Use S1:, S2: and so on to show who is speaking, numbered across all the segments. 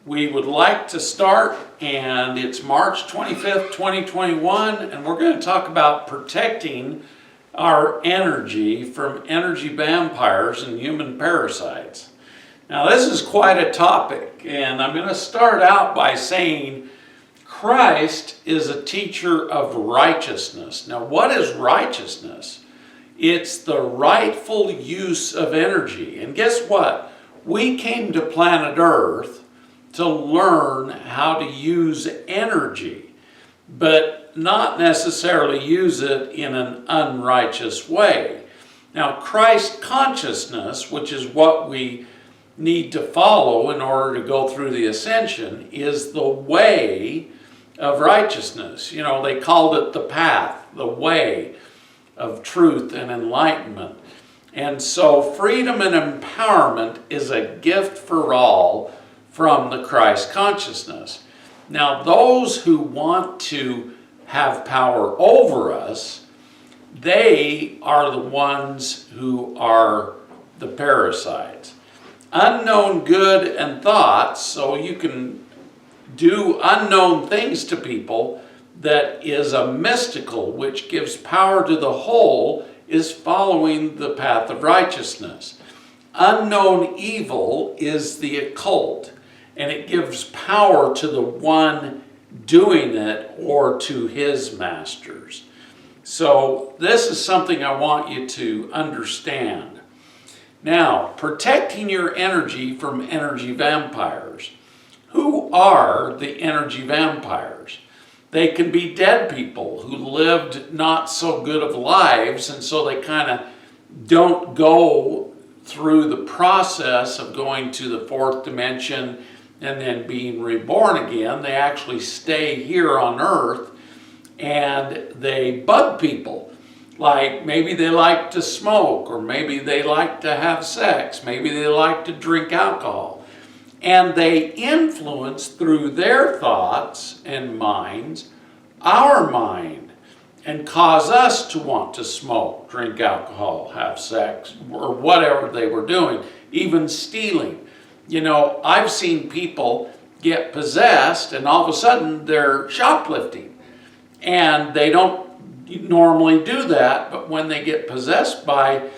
S1: we would like to start, and it's March 25th, 2021, and we're going to talk about protecting our energy from energy vampires and human parasites. Now, this is quite a topic, and I'm going to start out by saying Christ is a teacher of righteousness. Now, what is righteousness? It's the rightful use of energy. And guess what? We came to planet Earth to learn how to use energy, but not necessarily use it in an unrighteous way. Now, Christ consciousness, which is what we need to follow in order to go through the Ascension, is the way of righteousness. You know, they called it the path, the way of truth and enlightenment. And so freedom and empowerment is a gift for all from the Christ consciousness. Now, those who want to have power over us, they are the ones who are the parasites. Unknown good and thoughts, so you can do unknown things to people, that is a mystical, which gives power to the whole, is following the path of righteousness. Unknown evil is the occult, and it gives power to the one doing it or to his masters. So this is something I want you to understand. Now, protecting your energy from energy vampires. Who are the energy vampires? They can be dead people who lived not so good of lives, and so they kind of don't go through the process of going to the fourth dimension and then being reborn again. They actually stay here on Earth and they bug people. Like maybe they like to smoke, or maybe they like to have sex, maybe they like to drink alcohol. And they influence through their thoughts and minds our mind, and cause us to want to smoke, drink alcohol, have sex, or whatever they were doing, even stealing. You know, I've seen people get possessed and all of a sudden they're shoplifting. And they don't normally do that, but when they get possessed by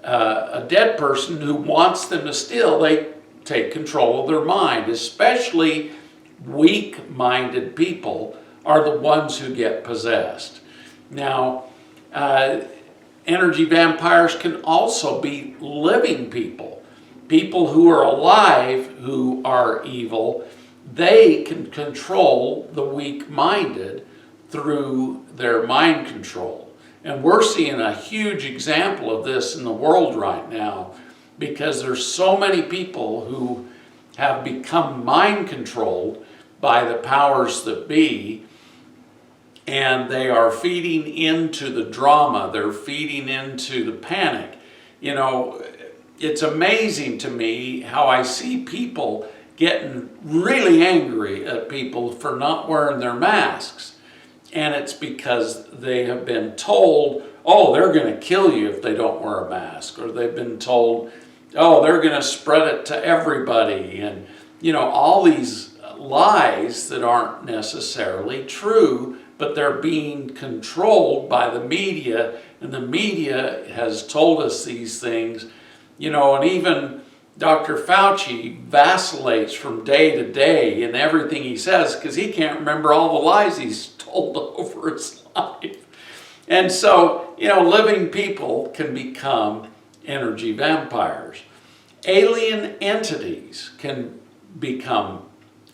S1: a dead person who wants them to steal, they take control of their mind. Especially weak-minded people are the ones who get possessed. Now, energy vampires can also be living people. People who are alive who are evil. They can control the weak-minded through their mind control. And we're seeing a huge example of this in the world right now, because there's so many people who have become mind controlled by the powers that be, and they are feeding into the drama, they're feeding into the panic. You know, it's amazing to me how I see people getting really angry at people for not wearing their masks. And it's because they have been told, oh, they're going to kill you if they don't wear a mask. Or they've been told, oh, they're going to spread it to everybody. And, you know, all these lies that aren't necessarily true, but they're being controlled by the media. And the media has told us these things, you know, and even Dr. Fauci vacillates from day to day in everything he says, because he can't remember all the lies he's told over his life. And so, you know, living people can become energy vampires. Alien entities can become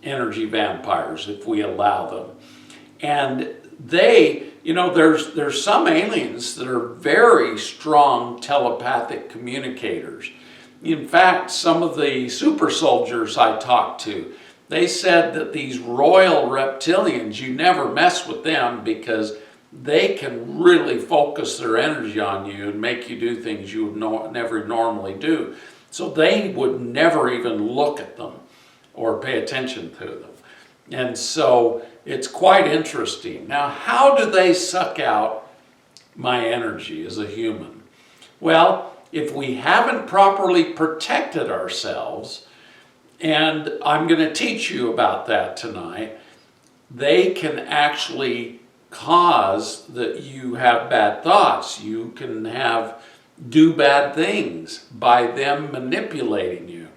S1: energy vampires if we allow them. And they, you know, there's some aliens that are very strong telepathic communicators. In fact, some of the super soldiers I talked to, they said that these royal reptilians, you never mess with them because they can really focus their energy on you and make you do things you would never normally do. So they would never even look at them or pay attention to them. And so it's quite interesting. Now, how do they suck out my energy as a human? Well, if we haven't properly protected ourselves, And I'm going to teach you about that tonight. They can actually cause that you have bad thoughts. You can do bad things by them manipulating you.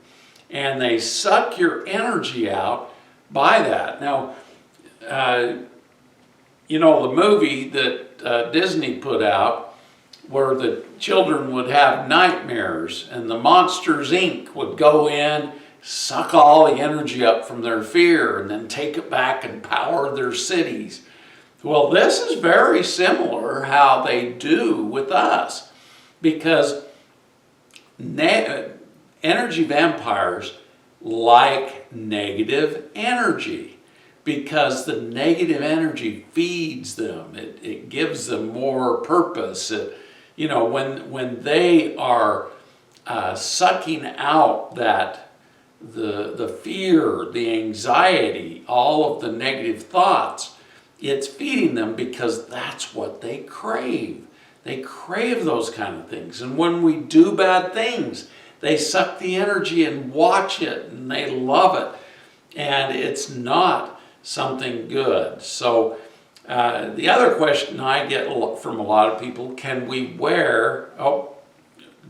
S1: And they suck your energy out by that. Now, you know, the movie that Disney put out where the children would have nightmares and the Monsters Inc. would go in, suck all the energy up from their fear and then take it back and power their cities. Well, this is very similar how they do with us, because energy vampires like negative energy, because the negative energy feeds them. It gives them more purpose. You know, when they are sucking out the fear, the anxiety, all of the negative thoughts, it's feeding them because that's what they crave. They crave those kind of things. And when we do bad things, they suck the energy and watch it, and they love it. And it's not something good. So the other question I get from a lot of people, can we wear,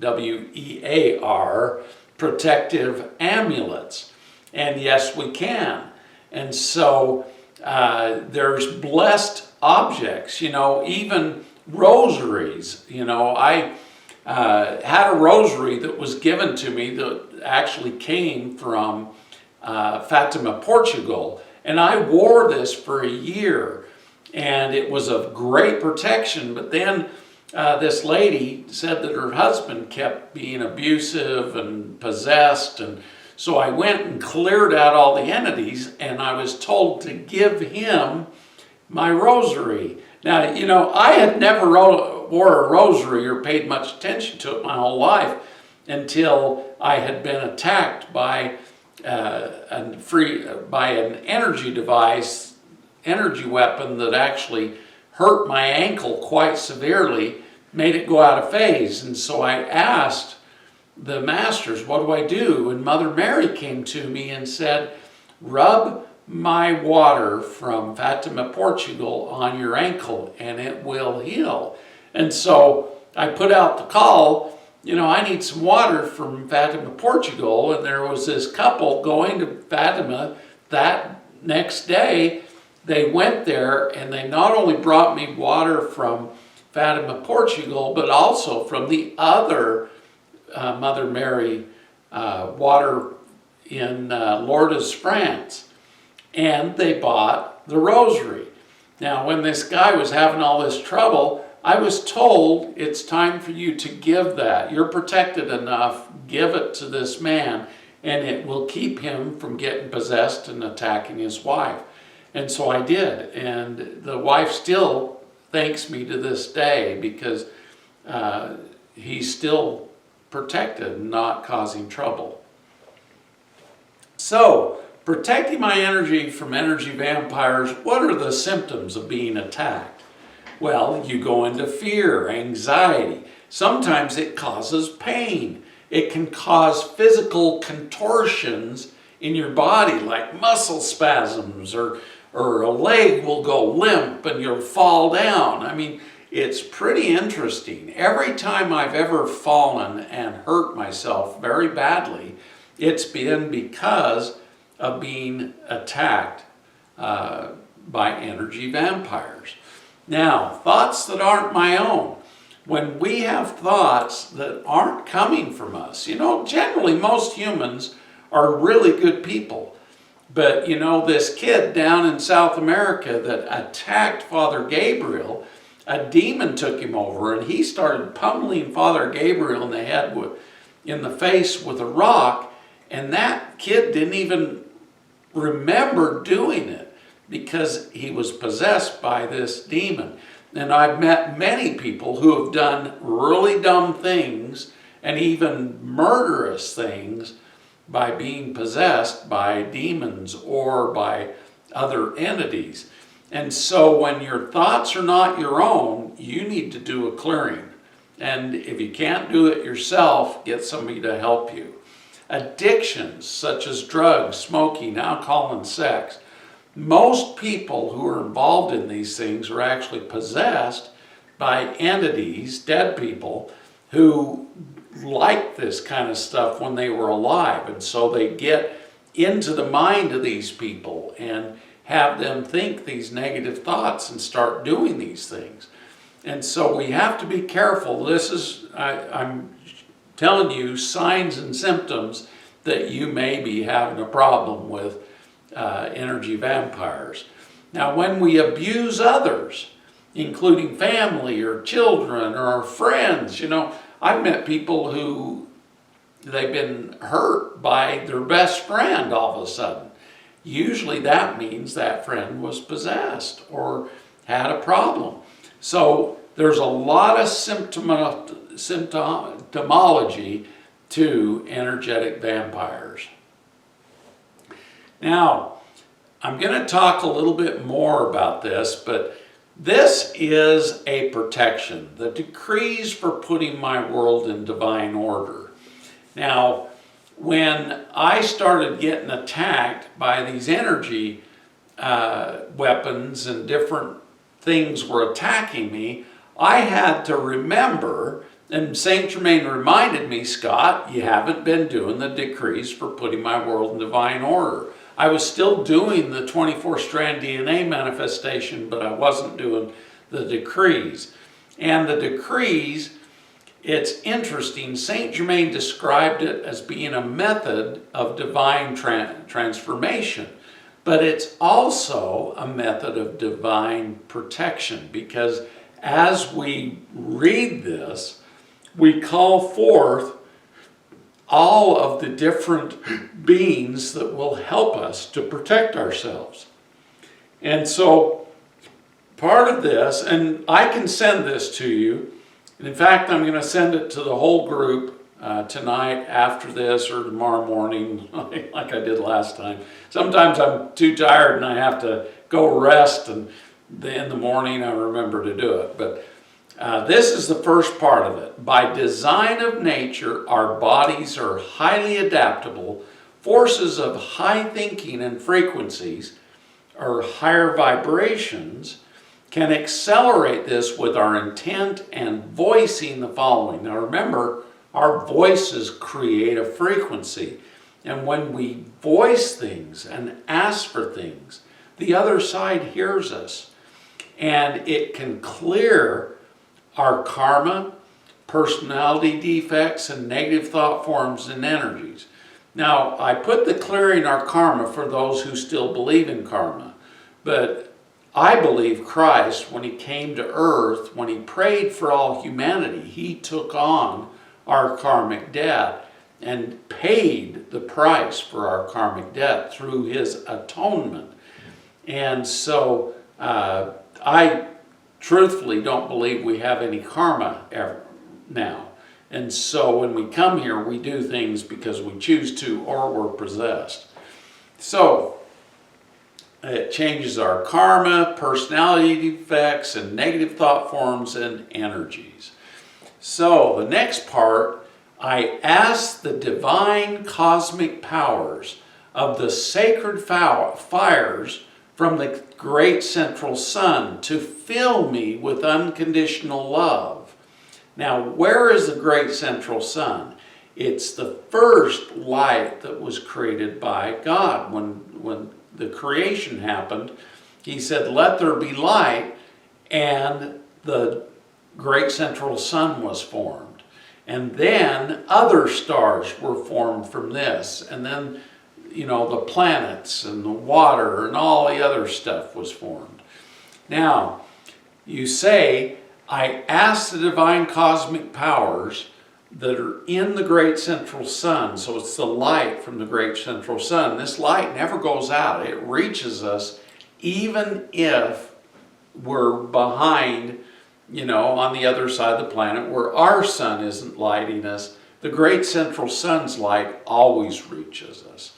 S1: WEAR, protective amulets? And yes, we can. And so there's blessed objects, you know, even rosaries. You know, I had a rosary that was given to me that actually came from Fatima, Portugal. And I wore this for a year, and it was of great protection. But then this lady said that her husband kept being abusive and possessed, and so I went and cleared out all the entities, and I was told to give him my rosary. Now, you know, I had never wore a rosary or paid much attention to it my whole life until I had been attacked by an energy device, energy weapon that actually hurt my ankle quite severely, made it go out of phase. And so I asked the masters, what do I do? And Mother Mary came to me and said, rub my water from Fatima, Portugal on your ankle and it will heal. And so I put out the call, you know, I need some water from Fatima, Portugal. And there was this couple going to Fatima that next day. They went there and they not only brought me water from Fatima, Portugal, but also from the other Mother Mary water in Lourdes, France. And they bought the rosary. Now, when this guy was having all this trouble, I was told, it's time for you to give that. You're protected enough, give it to this man, and it will keep him from getting possessed and attacking his wife. And so I did, and the wife still thanks me to this day because he's still protected and not causing trouble. So, protecting my energy from energy vampires, what are the symptoms of being attacked? Well, you go into fear, anxiety. Sometimes it causes pain. It can cause physical contortions in your body, like muscle spasms, or a leg will go limp and you'll fall down. I mean, it's pretty interesting. Every time I've ever fallen and hurt myself very badly, it's been because of being attacked by energy vampires. Now, thoughts that aren't my own. When we have thoughts that aren't coming from us, you know, generally most humans are really good people. But, you know, this kid down in South America that attacked Father Gabriel, a demon took him over and he started pummeling Father Gabriel in the head in the face with a rock, and that kid didn't even remember doing it because he was possessed by this demon. And I've met many people who have done really dumb things and even murderous things by being possessed by demons or by other entities. And so when your thoughts are not your own, you need to do a clearing. And if you can't do it yourself, get somebody to help you. addictions such as drugs, smoking, alcohol, and sex. Most people who are involved in these things are actually possessed by entities, dead people, who like this kind of stuff when they were alive. And so they get into the mind of these people and have them think these negative thoughts and start doing these things. And so we have to be careful. This is, I'm telling you, signs and symptoms that you may be having a problem with energy vampires. Now, when we abuse others, including family or children or our friends, I've met people who they've been hurt by their best friend all of a sudden. Usually that means that friend was possessed or had a problem. So there's a lot of symptomology to energetic vampires. Now, I'm going to talk a little bit more about this, but this is a protection, the decrees for putting my world in divine order. Now, when I started getting attacked by these energy weapons and different things were attacking me, I had to remember, and Saint Germain reminded me, Scott, you haven't been doing the decrees for putting my world in divine order. I was still doing the 24-strand DNA manifestation, but I wasn't doing the decrees. And the decrees, it's interesting, Saint Germain described it as being a method of divine transformation, but it's also a method of divine protection, because as we read this, we call forth all of the different beings that will help us to protect ourselves. And so part of this, and I can send this to you, and in fact I'm going to send it to the whole group tonight after this or tomorrow morning like I did last time. Sometimes I'm too tired and I have to go rest, and in the morning I remember to do it. But this is the first part of it. By design of nature, our bodies are highly adaptable. Forces of high thinking and frequencies, or higher vibrations, can accelerate this with our intent and voicing the following. Now remember, our voices create a frequency. And when we voice things and ask for things, the other side hears us. And it can clear our karma, personality defects, and negative thought forms and energies. Now, I put the clearing our karma for those who still believe in karma, but I believe Christ, when he came to earth, when he prayed for all humanity, he took on our karmic debt and paid the price for our karmic debt through his atonement. And so I truthfully don't believe we have any karma ever now. And so when we come here, we do things because we choose to or we're possessed. So it changes our karma, personality defects, and negative thought forms and energies. So the next part, I ask the divine cosmic powers of the sacred fires from the great central sun to fill me with unconditional love. Now, where is the great central sun? It's the first light that was created by God. When the creation happened, he said, let there be light, and the great central sun was formed. And then other stars were formed from this. And then, the planets and the water and all the other stuff was formed. Now, you say, I ask the divine cosmic powers that are in the great central sun. So it's the light from the great central sun. This light never goes out. It reaches us even if we're behind, on the other side of the planet where our sun isn't lighting us. The great central sun's light always reaches us.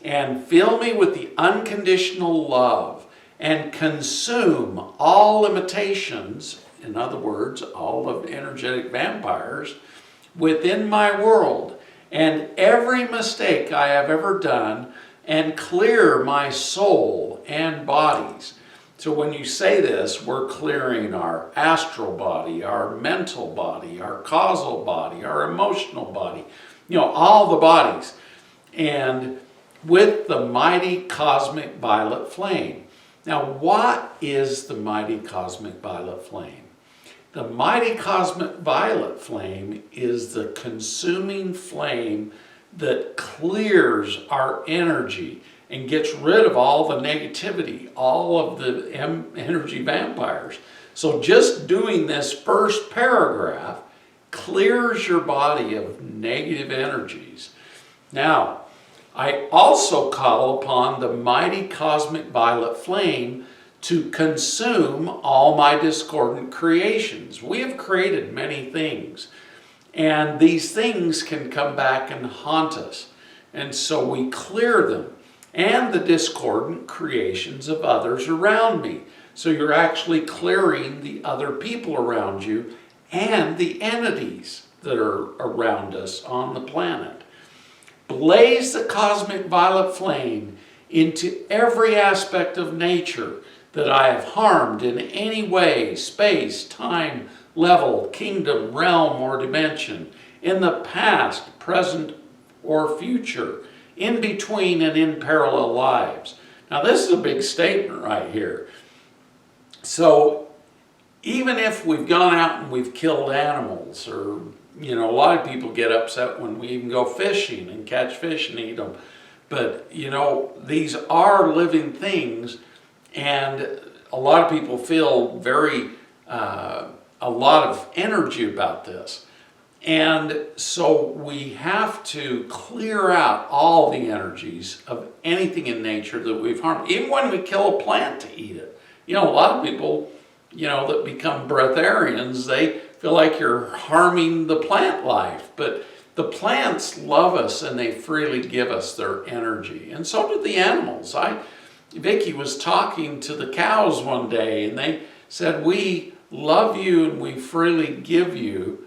S1: And fill me with the unconditional love and consume all limitations, in other words, all of energetic vampires, within my world, and every mistake I have ever done, and clear my soul and bodies. So when you say this, we're clearing our astral body, our mental body, our causal body, our emotional body, all the bodies. And with the mighty cosmic violet flame. Now, what is the mighty cosmic violet flame? The mighty cosmic violet flame is the consuming flame that clears our energy and gets rid of all the negativity, all of the energy vampires. So just doing this first paragraph clears your body of negative energies. Now, I also call upon the mighty cosmic violet flame to consume all my discordant creations. We have created many things, and these things can come back and haunt us. And so we clear them and the discordant creations of others around me. So you're actually clearing the other people around you and the entities that are around us on the planet. Blaze the cosmic violet flame into every aspect of nature that I have harmed in any way, space, time, level, kingdom, realm, or dimension, in the past, present, or future, in between and in parallel lives. Now this is a big statement right here. So even if we've gone out and we've killed animals, or a lot of people get upset when we even go fishing and catch fish and eat them. But, these are living things, and a lot of people feel a lot of energy about this. And so we have to clear out all the energies of anything in nature that we've harmed. Even when we kill a plant to eat it. A lot of people, that become breatharians, they feel like you're harming the plant life. But the plants love us, and they freely give us their energy. And so do the animals. Vicky was talking to the cows one day, and they said, we love you and we freely give you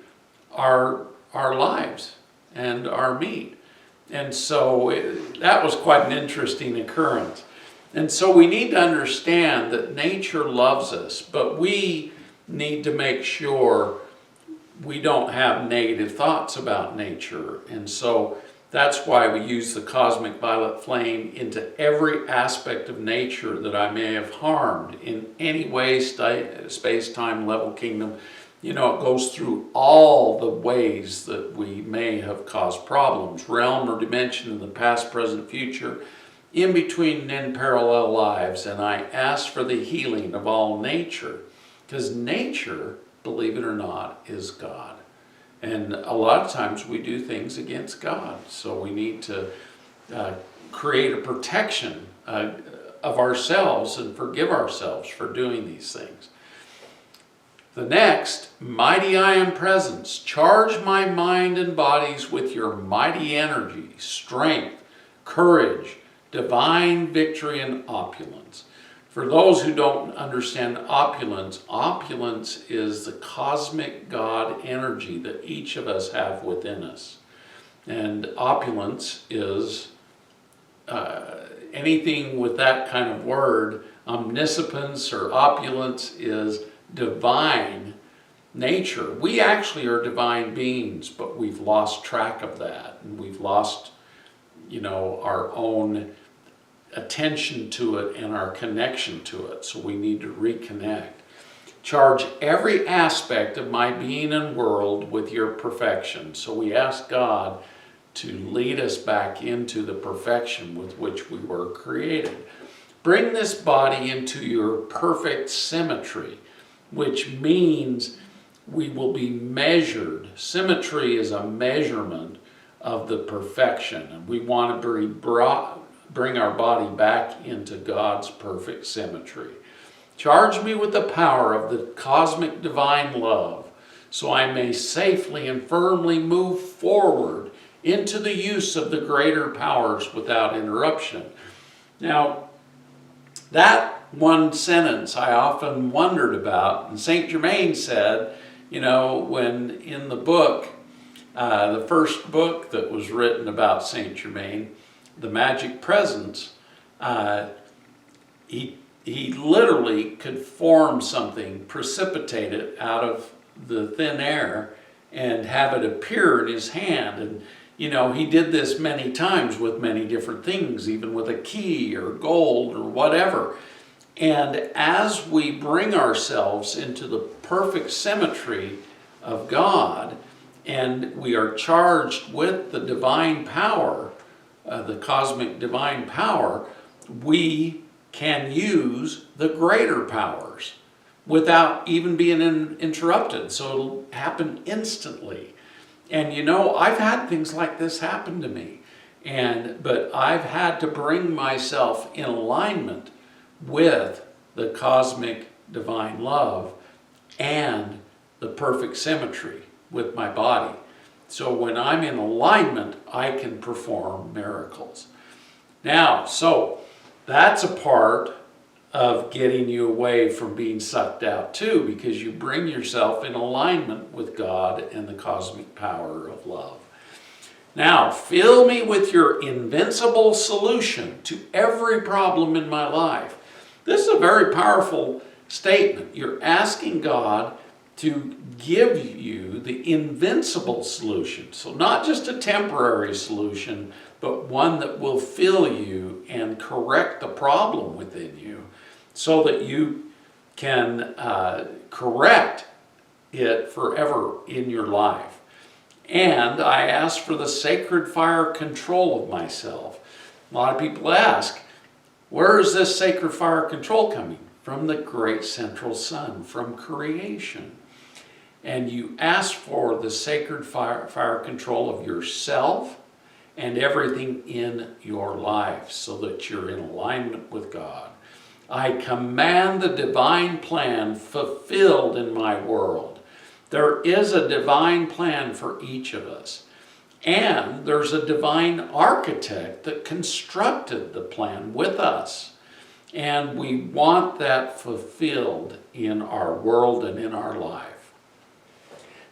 S1: our lives and our meat. And so that was quite an interesting occurrence. And so we need to understand that nature loves us, but we need to make sure we don't have negative thoughts about nature. And so that's why we use the cosmic violet flame into every aspect of nature that I may have harmed in any way, space, time, level, kingdom. It goes through all the ways that we may have caused problems, realm or dimension in the past, present, future, in between and in parallel lives. And I ask for the healing of all nature, because nature, believe it or not, is God. And a lot of times we do things against God. So we need to create a protection of ourselves and forgive ourselves for doing these things. The next, mighty I am presence. Charge my mind and bodies with your mighty energy, strength, courage, divine victory, and opulence. For those who don't understand opulence, opulence is the cosmic God energy that each of us have within us. And opulence is anything with that kind of word. Omniscience or opulence is divine nature. We actually are divine beings, but we've lost track of that. And we've lost, our own attention to it and our connection to it. So we need to reconnect. Charge every aspect of my being and world with your perfection. So we ask God to lead us back into the perfection with which we were created. Bring this body into your perfect symmetry, which means we will be measured. Symmetry is a measurement of the perfection, and we want to bring our body back into God's perfect symmetry. Charge me with the power of the cosmic divine love, so I may safely and firmly move forward into the use of the greater powers without interruption. Now, that one sentence I often wondered about, and Saint Germain said, when in the book, The first book that was written about Saint Germain, The Magic Presence, he literally could form something, precipitate it out of the thin air and have it appear in his hand. And you know, he did this many times with many different things, even with a key or gold or whatever. And as we bring ourselves into the perfect symmetry of God, and we are charged with the divine power, the cosmic divine power, we can use the greater powers without even being interrupted. So it'll happen instantly. And you know, I've had things like this happen to me, but I've had to bring myself in alignment with the cosmic divine love and the perfect symmetry with my body. So when I'm in alignment, I can perform miracles. Now, so that's a part of getting you away from being sucked out too, because you bring yourself in alignment with God and the cosmic power of love. Now, fill me with your invincible solution to every problem in my life. This is a very powerful statement. You're asking God to give you the invincible solution. So not just a temporary solution, but one that will fill you and correct the problem within you, so that you can correct it forever in your life. And I ask for the sacred fire control of myself. A lot of people ask, where is this sacred fire control coming? From the great central sun, from creation. And you ask for the sacred fire control of yourself and everything in your life, so that you're in alignment with God. I command the divine plan fulfilled in my world. There is a divine plan for each of us. And there's a divine architect that constructed the plan with us. And we want that fulfilled in our world and in our life.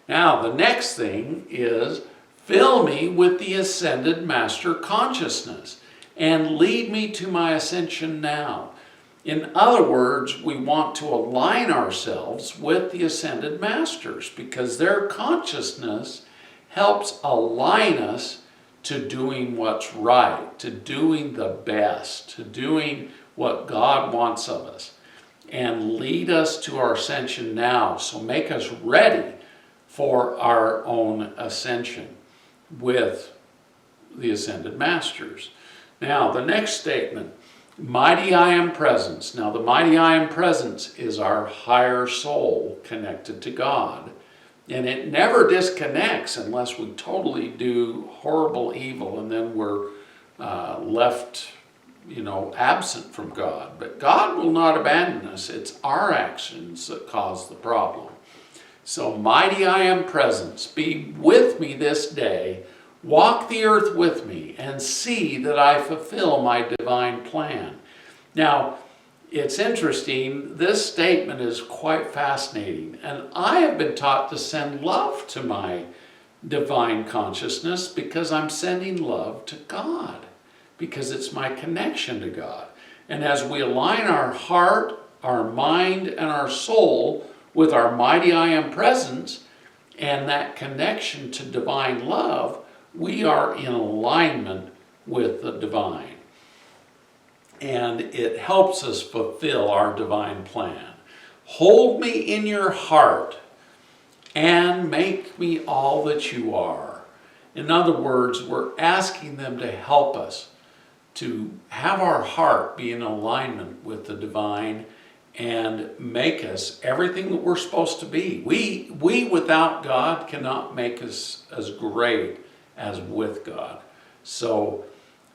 S1: Now, the next thing is, fill me with the ascended master consciousness and lead me to my ascension now. In other words, we want to align ourselves with the ascended masters, because their consciousness helps align us to doing what's right, to doing the best, to doing what God wants of us, and lead us to our ascension now. So make us ready for our own ascension with the ascended masters. Now, the next statement, mighty I am presence. Now, the mighty I am presence is our higher soul connected to God. And it never disconnects unless we totally do horrible evil, and then we're left, absent from God. But God will not abandon us. It's our actions that cause the problem. So, mighty I am presence, be with me this day. Walk the earth with me and see that I fulfill my divine plan. Now, it's interesting, this statement is quite fascinating, and I have been taught to send love to my divine consciousness because I'm sending love to God, because it's my connection to God. And as we align our heart, our mind, and our soul with our mighty I am presence and that connection to divine love, we are in alignment with the divine. And it helps us fulfill our divine plan. Hold me in your heart and make me all that you are. In other words, we're asking them to help us to have our heart be in alignment with the divine and make us everything that we're supposed to be. We without God cannot make us as great as with God. So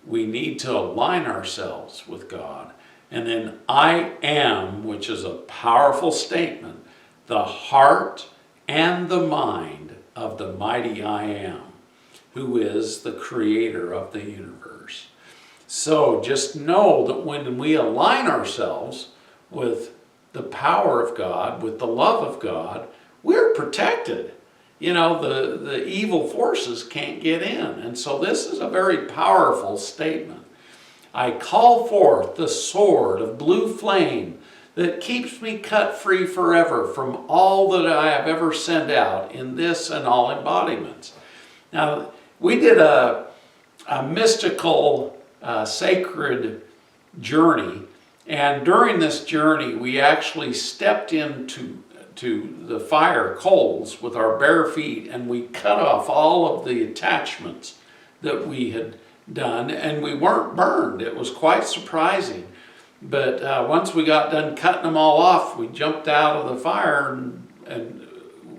S1: we need to align ourselves with God. And then I am, which is a powerful statement, the heart and the mind of the mighty I am, who is the creator of the universe. So just know that when we align ourselves with the power of God, with the love of God, we're protected. the evil forces can't get in. And so this is a very powerful statement. I call forth the sword of blue flame that keeps me cut free forever from all that I have ever sent out in this and all embodiments. Now, we did a mystical, sacred journey, and during this journey, we actually stepped into the fire coals with our bare feet, and we cut off all of the attachments that we had done, and we weren't burned. It was quite surprising. But once we got done cutting them all off, we jumped out of the fire, and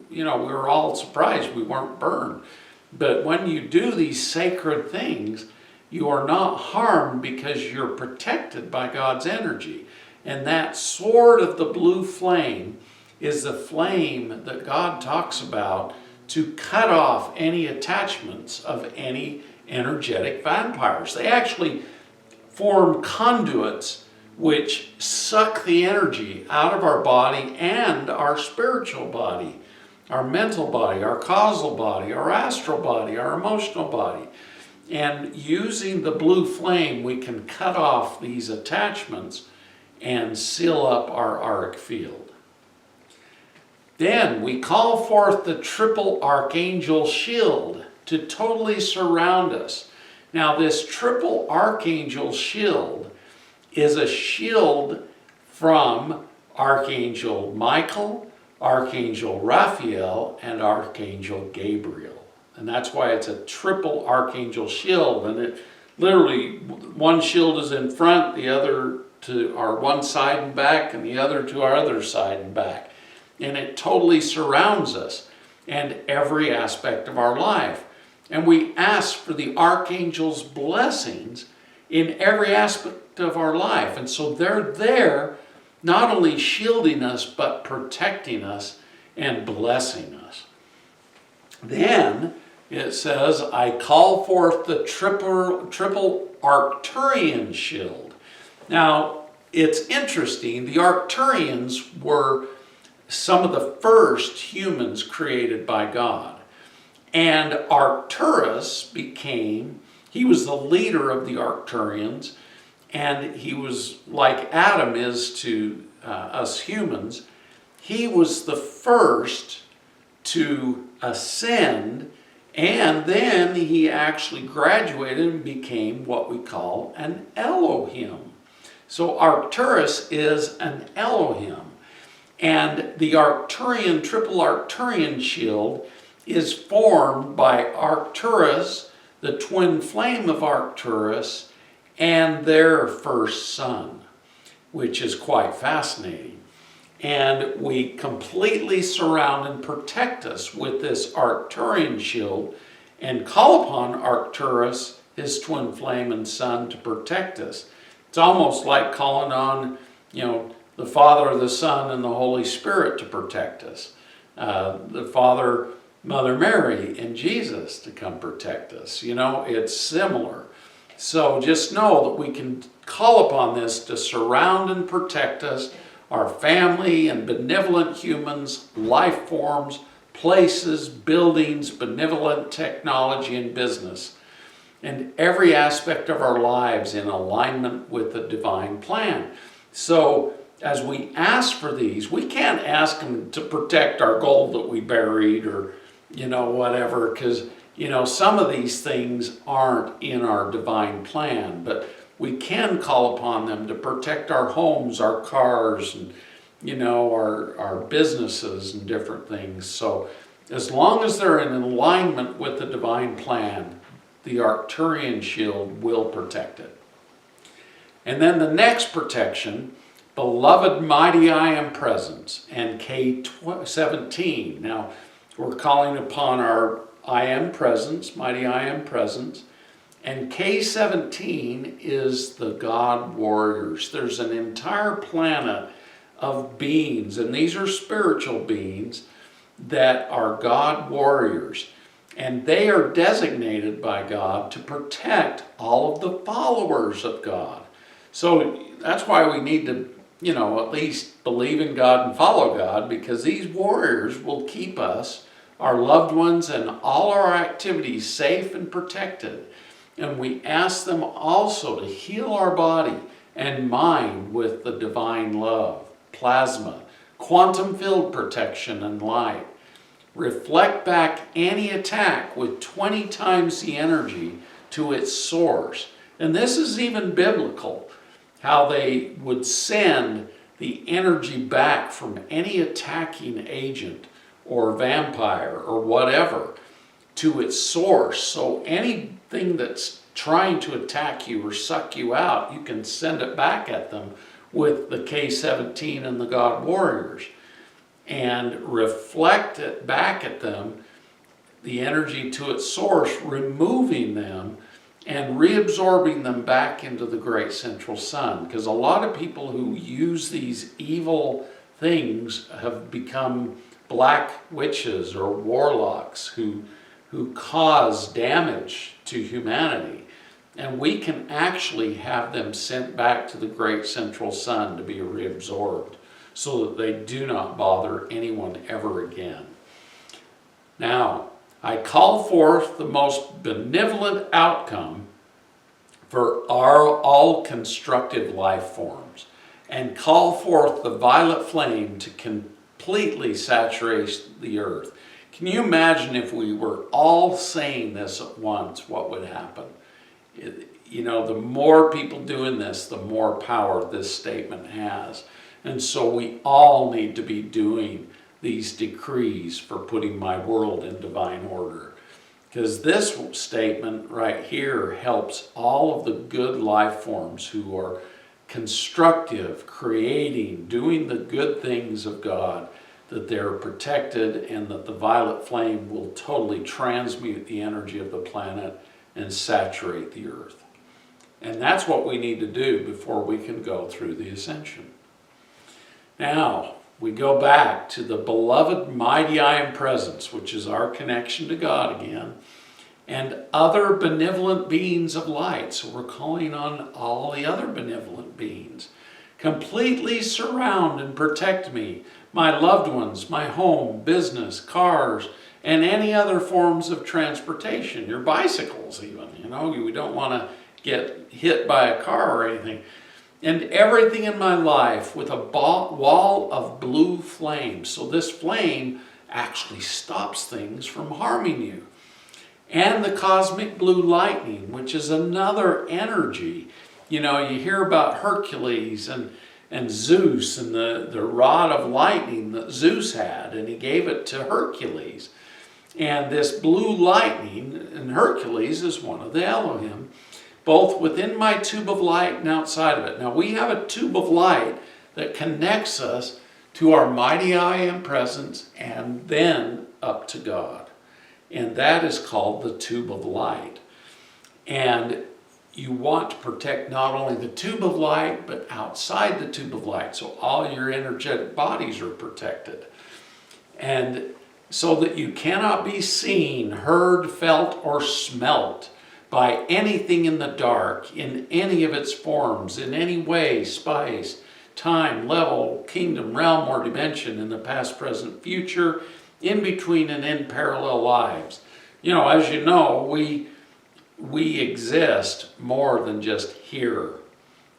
S1: we were all surprised we weren't burned. But when you do these sacred things, you are not harmed because you're protected by God's energy. And that sword of the blue flame is the flame that God talks about to cut off any attachments of any energetic vampires. They actually form conduits which suck the energy out of our body and our spiritual body, our mental body, our causal body, our astral body, our emotional body. And using the blue flame, we can cut off these attachments and seal up our auric field. Then we call forth the triple Archangel shield to totally surround us. Now, this triple Archangel shield is a shield from Archangel Michael, Archangel Raphael, and Archangel Gabriel. And that's why it's a triple Archangel shield. And it literally, one shield is in front, the other to our one side and back, and the other to our other side and back. And it totally surrounds us and every aspect of our life. And we ask for the Archangel's blessings in every aspect of our life. And so they're there not only shielding us, but protecting us and blessing us. Then it says, I call forth the triple Arcturian shield. Now, it's interesting. The Arcturians were some of the first humans created by God. And Arcturus he was the leader of the Arcturians, and he was like Adam is to us humans. He was the first to ascend, and then he actually graduated and became what we call an Elohim. So Arcturus is an Elohim. And the Arcturian, triple Arcturian shield is formed by Arcturus, the twin flame of Arcturus, and their first son, which is quite fascinating. And we completely surround and protect us with this Arcturian shield and call upon Arcturus, his twin flame and son, to protect us. It's almost like calling on, the Father, the Son, and the Holy Spirit to protect us. The Father, Mother Mary, and Jesus to come protect us. It's similar. So just know that we can call upon this to surround and protect us, our family and benevolent humans, life forms, places, buildings, benevolent technology and business, and every aspect of our lives in alignment with the divine plan. So as we ask for these, we can't ask them to protect our gold that we buried or, whatever, because, some of these things aren't in our divine plan, but we can call upon them to protect our homes, our cars, and, our businesses and different things. So as long as they're in alignment with the divine plan, the Arcturian shield will protect it. And then the next protection, Beloved Mighty I Am Presence, and K17. Now, we're calling upon our I Am Presence, Mighty I Am Presence, and K17 is the God Warriors. There's an entire planet of beings, and these are spiritual beings that are God Warriors. And they are designated by God to protect all of the followers of God. So that's why we need to, at least believe in God and follow God, because these warriors will keep us our loved ones and all our activities safe and protected. And we ask them also to heal our body and mind with the divine love, plasma, quantum field protection and light. Reflect back any attack with 20 times the energy to its source. And this is even biblical, how they would send the energy back from any attacking agent or vampire or whatever to its source. So anything that's trying to attack you or suck you out, you can send it back at them with the K-17 and the God Warriors, and reflect it back at them, the energy to its source, removing them and reabsorbing them back into the great central sun. Because a lot of people who use these evil things have become black witches or warlocks who cause damage to humanity. And we can actually have them sent back to the great central sun to be reabsorbed, so that they do not bother anyone ever again. Now, I call forth the most benevolent outcome for all constructive life forms, and call forth the violet flame to completely saturate the earth. Can you imagine if we were all saying this at once, what would happen? You know, the more people doing this, the more power this statement has. And so we all need to be doing these decrees for putting my world in divine order. Because this statement right here helps all of the good life forms who are constructive, creating, doing the good things of God, that they're protected, and that the violet flame will totally transmute the energy of the planet and saturate the earth. And that's what we need to do before we can go through the ascension. Now, we go back to the beloved mighty I Am Presence, which is our connection to God again, and other benevolent beings of light. So we're calling on all the other benevolent beings. Completely surround and protect me, my loved ones, my home, business, cars, and any other forms of transportation. Your bicycles even, you know, we don't want to get hit by a car or anything. And everything in my life with a wall of blue flame. So this flame actually stops things from harming you. And the cosmic blue lightning, which is another energy. You know, you hear about Hercules and Zeus and the rod of lightning that Zeus had, and he gave it to Hercules. And this blue lightning, and Hercules is one of the Elohim, both within my tube of light and outside of it. Now we have a tube of light that connects us to our mighty I Am Presence and then up to God. And that is called the tube of light. And you want to protect not only the tube of light, but outside the tube of light. So all your energetic bodies are protected. And so that you cannot be seen, heard, felt, or smelt by anything in the dark, in any of its forms, in any way, space, time, level, kingdom, realm, or dimension, in the past, present, future, in between, and in parallel lives. You know, as you know, we exist more than just here.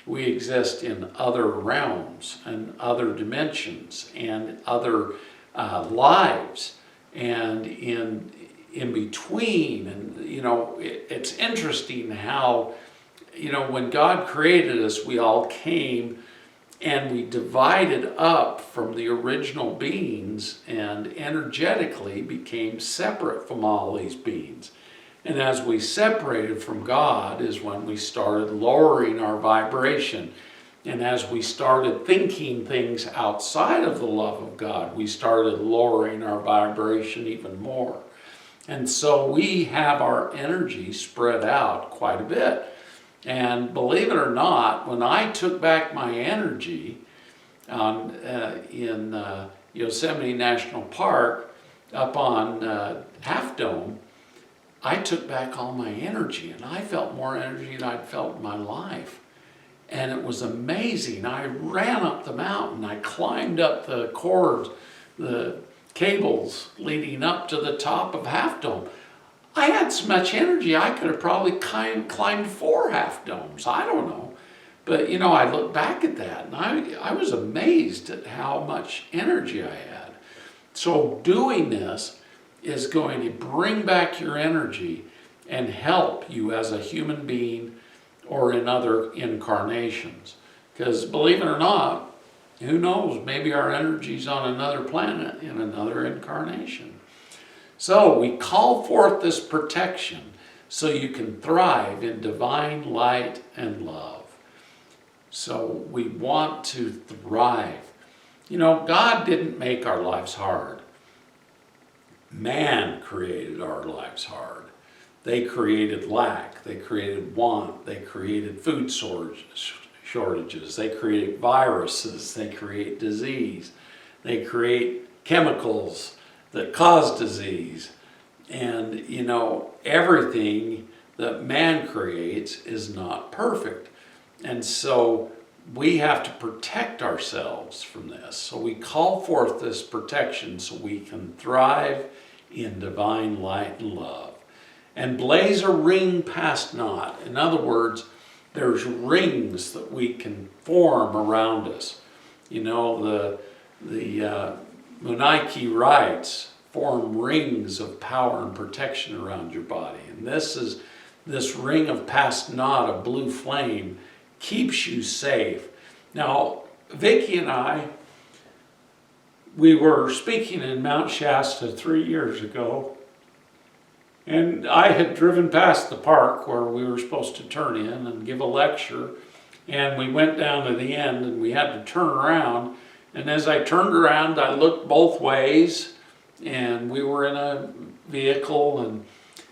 S1: We exist in other realms and other dimensions and other lives, and in between. And you know, it's interesting how, you know, when God created us, we all came and we divided up from the original beings and energetically became separate from all these beings. And as we separated from God is when we started lowering our vibration. And as we started thinking things outside of the love of God, we started lowering our vibration even more. And so we have our energy spread out quite a bit. And believe it or not, when I took back my energy in Yosemite National Park up on Half Dome, I took back all my energy, and I felt more energy than I'd felt in my life. And it was amazing. I ran up the mountain. I climbed up the cords, the cables leading up to the top of Half Dome. I had so much energy, I could have probably climbed 4 Half Domes. I don't know. But, I look back at that and I was amazed at how much energy I had. So doing this is going to bring back your energy and help you as a human being or in other incarnations. Because believe it or not, who knows, maybe our energy's on another planet in another incarnation. So we call forth this protection so you can thrive in divine light and love. So we want to thrive. God didn't make our lives hard. Man created our lives hard. They created lack, they created want, they created food shortages, they create viruses, they create disease, they create chemicals that cause disease. And, everything that man creates is not perfect. And so we have to protect ourselves from this. So we call forth this protection so we can thrive in divine light and love. And blaze a ring past not. In other words, there's rings that we can form around us. The Munaiki rites form rings of power and protection around your body. And this ring of past not, of blue flame, keeps you safe. Now, Vicki and I, we were speaking in Mount Shasta 3 years ago, and I had driven past the park where we were supposed to turn in and give a lecture, and we went down to the end and we had to turn around, and as I turned around I looked both ways, and we were in a vehicle,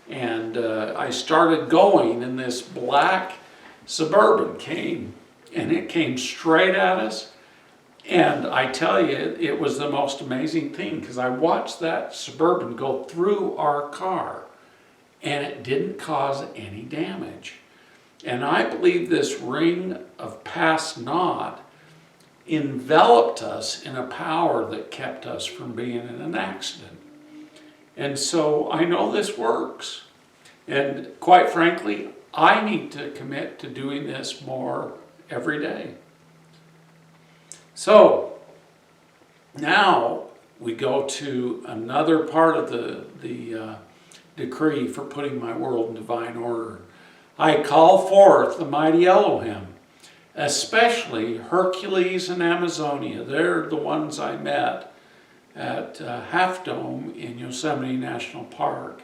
S1: and I started going, and this black Suburban came, and it came straight at us. And I tell you, it was the most amazing thing, because I watched that Suburban go through our car and it didn't cause any damage. And I believe this ring of past not enveloped us in a power that kept us from being in an accident. And so I know this works. And quite frankly, I need to commit to doing this more every day. So now we go to another part of the decree for putting my world in divine order. I call forth the mighty Elohim, especially Hercules and Amazonia. They're the ones I met at Half Dome in Yosemite National Park.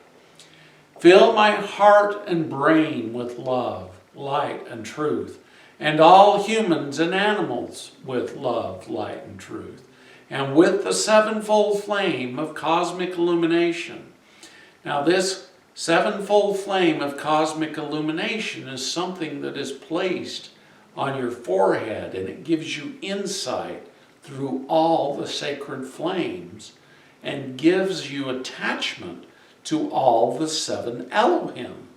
S1: Fill my heart and brain with love, light, and truth, and all humans and animals with love, light, and truth, and with the sevenfold flame of cosmic illumination. Now this sevenfold flame of cosmic illumination is something that is placed on your forehead, and it gives you insight through all the sacred flames and gives you attachment to all the 7 Elohim,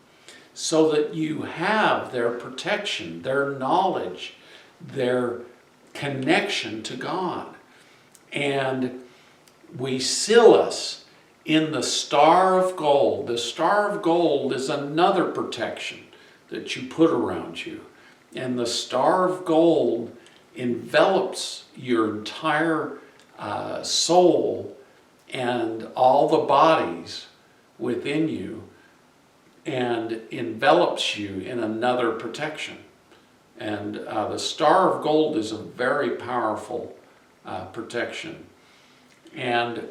S1: so that you have their protection, their knowledge, their connection to God. And we seal us in the Star of Gold. The Star of Gold is another protection that you put around you. And the Star of Gold envelops your entire soul and all the bodies within you, and envelops you in another protection. And the Star of Gold is a very powerful protection. And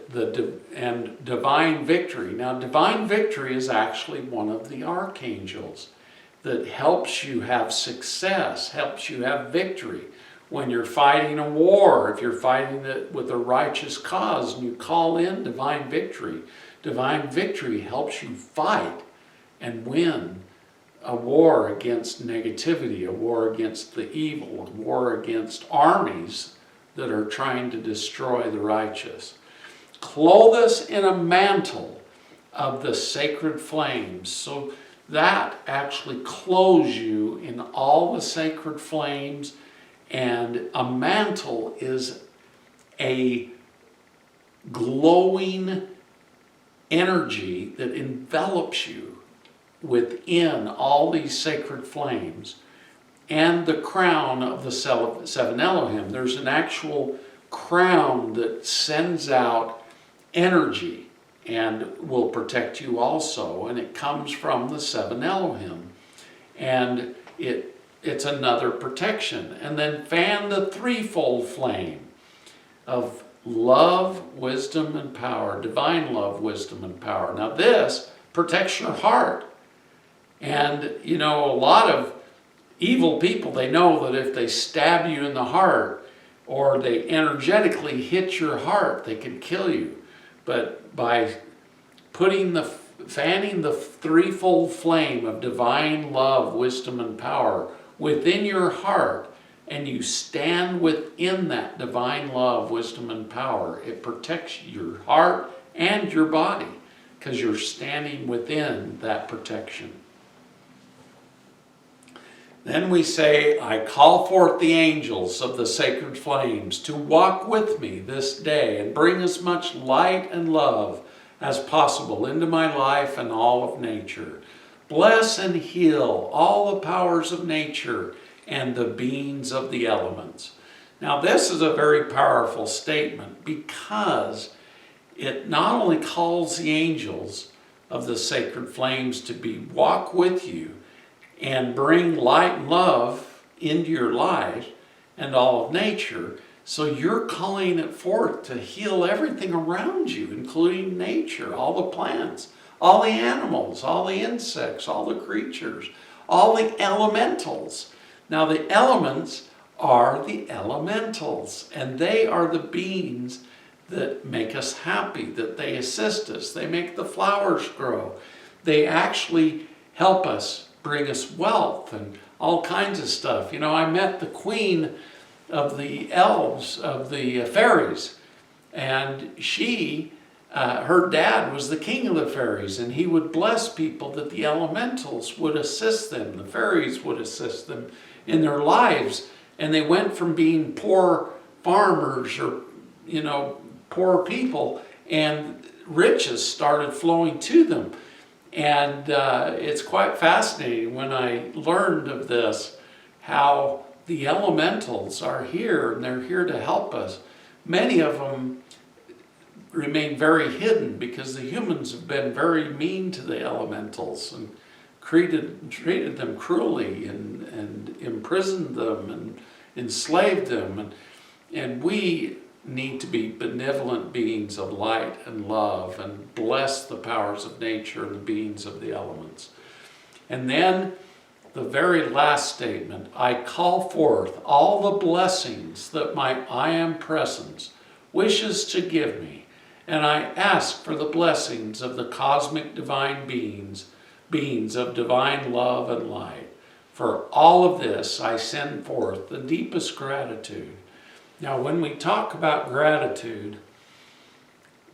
S1: divine victory. Now, divine victory is actually one of the archangels that helps you have success, helps you have victory. When you're fighting a war, if you're fighting it with a righteous cause and you call in divine victory helps you fight and win a war against negativity, a war against the evil, a war against armies that are trying to destroy the righteous. Clothe us in a mantle of the sacred flames. So that actually clothes you in all the sacred flames, and a mantle is a glowing energy that envelops you within all these sacred flames, and the crown of the seven Elohim. There's an actual crown that sends out energy and will protect you also, and it comes from the seven Elohim, and it's another protection. And then fan the threefold flame of love, wisdom, and power, divine love, wisdom, and power. Now this protects your heart. And you know, a lot of evil people, they know that if they stab you in the heart or they energetically hit your heart, they can kill you. But by fanning the threefold flame of divine love, wisdom, and power within your heart, and you stand within that divine love, wisdom, and power, it protects your heart and your body because you're standing within that protection. Then we say, I call forth the angels of the sacred flames to walk with me this day and bring as much light and love as possible into my life and all of nature. Bless and heal all the powers of nature and the beings of the elements. Now this is a very powerful statement because it not only calls the angels of the sacred flames to walk with you and bring light and love into your life and all of nature, so you're calling it forth to heal everything around you, including nature, all the plants, all the animals, all the insects, all the creatures, all the elementals. Now the elements are the elementals, and they are the beings that make us happy, that they assist us, they make the flowers grow. They actually help us, bring us wealth and all kinds of stuff. You know, I met the queen of the elves, of the fairies, and her dad was the king of the fairies, and he would bless people that the elementals would assist them, the fairies would assist them in their lives, and they went from being poor farmers or, you know, poor people, and riches started flowing to them. And it's quite fascinating when I learned of this, how the elementals are here and they're here to help us. Many of them remain very hidden because the humans have been very mean to the elementals and treated them cruelly and imprisoned them and enslaved them. And we need to be benevolent beings of light and love and bless the powers of nature and the beings of the elements. And then the very last statement, I call forth all the blessings that my I Am Presence wishes to give me, and I ask for the blessings of the cosmic divine beings of divine love and light. For all of this, I send forth the deepest gratitude. Now, when we talk about gratitude,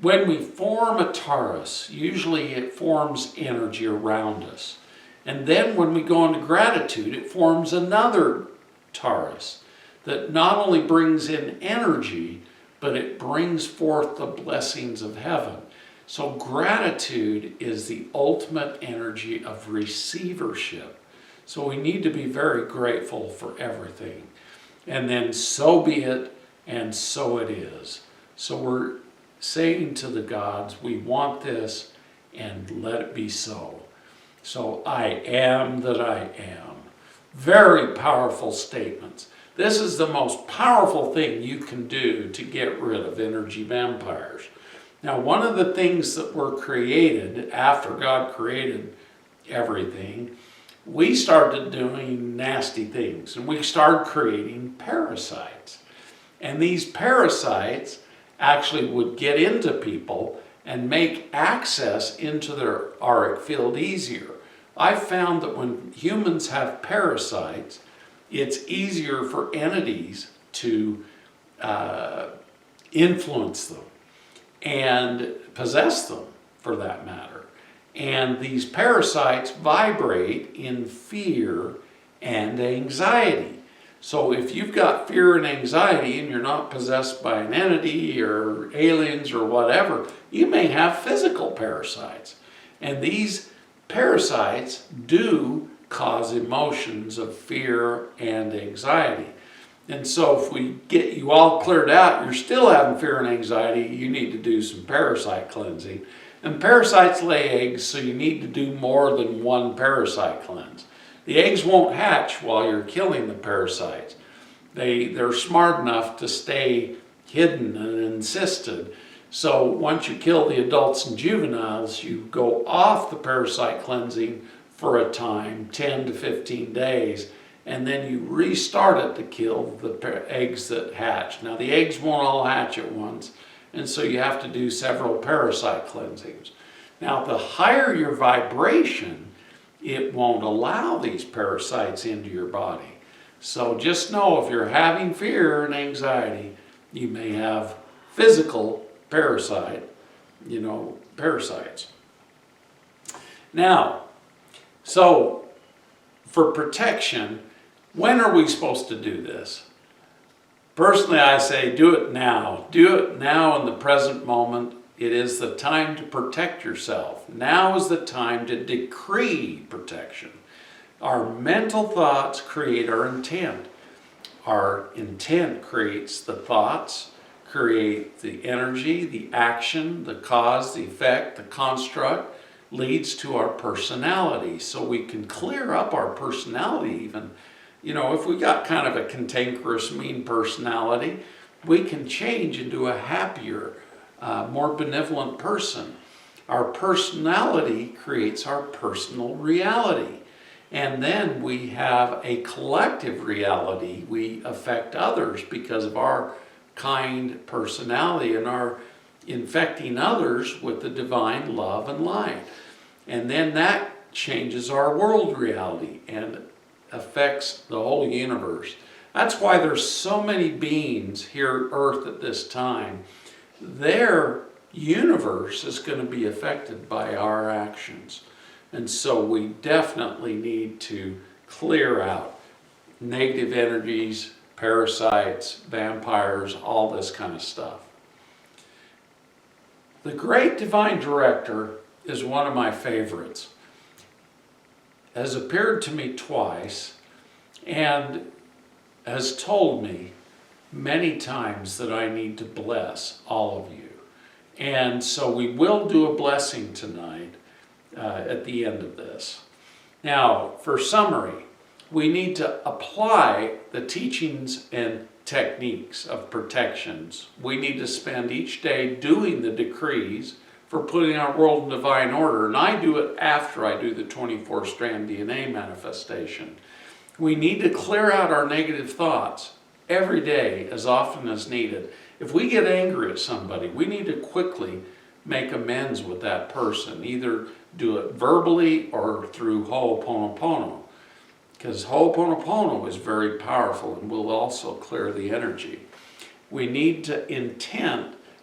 S1: when we form a torus, usually it forms energy around us. And then when we go into gratitude, it forms another torus that not only brings in energy, but it brings forth the blessings of heaven. So gratitude is the ultimate energy of receivership. So we need to be very grateful for everything. And then so be it, and so it is. So we're saying to the gods, we want this, and let it be so. So I am that I am. Very powerful statements. This is the most powerful thing you can do to get rid of energy vampires. Now, one of the things that were created after God created everything, we started doing nasty things, and we started creating parasites. And these parasites actually would get into people and make access into their auric field easier. I've found that when humans have parasites, it's easier for entities to influence them and possess them, for that matter. And these parasites vibrate in fear and anxiety. So if you've got fear and anxiety and you're not possessed by an entity or aliens or whatever, you may have physical parasites. And these parasites do cause emotions of fear and anxiety. And so if we get you all cleared out, you're still having fear and anxiety, you need to do some parasite cleansing. And parasites lay eggs, so you need to do more than one parasite cleanse. The eggs won't hatch while you're killing the parasites. They're smart enough to stay hidden and encysted. So once you kill the adults and juveniles, you go off the parasite cleansing for a time, 10 to 15 days, and then you restart it to kill the eggs that hatch. Now the eggs won't all hatch at once, and so you have to do several parasite cleansings. Now the higher your vibration, it won't allow these parasites into your body. So just know if you're having fear and anxiety, you may have physical parasites. Now, so for protection, when are we supposed to do this? Personally, I say do it now. Do it now in the present moment. It is the time to protect yourself. Now is the time to decree protection. Our mental thoughts create our intent. Our intent creates the thoughts, create the energy, the action, the cause, the effect, the construct, leads to our personality. So we can clear up our personality even. If we got kind of a cantankerous, mean personality, we can change into a happier, more benevolent person. Our personality creates our personal reality. And then we have a collective reality. We affect others because of our kind personality and our infecting others with the divine love and light. And then that changes our world reality and affects the whole universe. That's why there's so many beings here on Earth at this time. Their universe is going to be affected by our actions. And so we definitely need to clear out negative energies, parasites, vampires, all this kind of stuff. The Great Divine Director is one of my favorites. Has appeared to me twice and has told me many times that I need to bless all of you. And so we will do a blessing tonight at the end of this. Now, for summary, we need to apply the teachings and techniques of protections. We need to spend each day doing the decrees for putting our world in divine order. And I do it after I do the 24-strand DNA manifestation. We need to clear out our negative thoughts every day as often as needed. If we get angry at somebody, we need to quickly make amends with that person. Either do it verbally or through Ho'oponopono. Because Ho'oponopono is very powerful and will also clear the energy. We need to